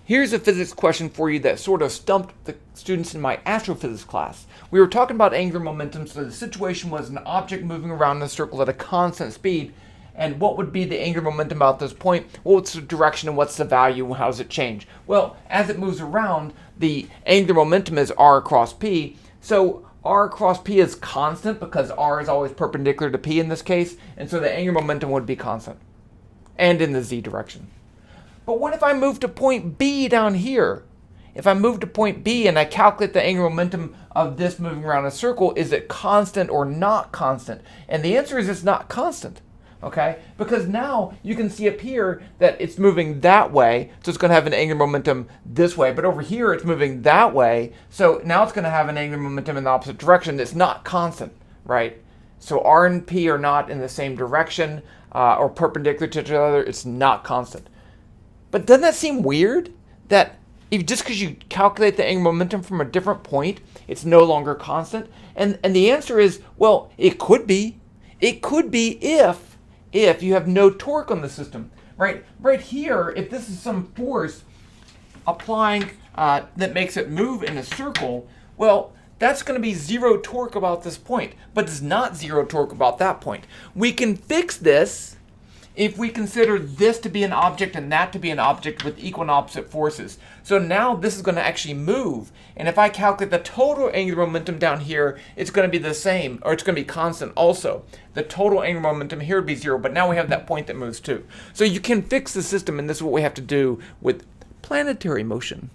Here's a physics question for you that sort of stumped the students in my astrophysics class. We were talking about angular momentum, so the situation was an object moving around in a circle at a constant speed, and what would be the angular momentum about this point? What's the direction and what's the value and how does it change? Well, as it moves around, the angular momentum is r across p, so r across p is constant because r is always perpendicular to p in this case, and so the angular momentum would be constant, and in the z direction. But what if I move to point B down here? If I move to point B and I calculate the angular momentum of this moving around a circle, is it constant or not constant? And the answer is it's not constant, okay? Because now you can see up here that it's moving that way, so it's going to have an angular momentum this way, but over here it's moving that way, so now it's going to have an angular momentum in the opposite direction that's not constant, right? So R and P are not in the same direction or perpendicular to each other, it's not constant. But doesn't that seem weird? That if just because you calculate the angular momentum from a different point, it's no longer constant? And the answer is, well, it could be. It could be if you have no torque on the system. Right here, if this is some force applying that makes it move in a circle, well, that's going to be zero torque about this point, but it's not zero torque about that point. We can fix this if we consider this to be an object and that to be an object with equal and opposite forces. So now this is going to actually move, and if I calculate the total angular momentum down here, it's going to be the same, or it's going to be constant also. The total angular momentum here would be zero, but now we have that point that moves too. So you can fix the system, and this is what we have to do with planetary motion.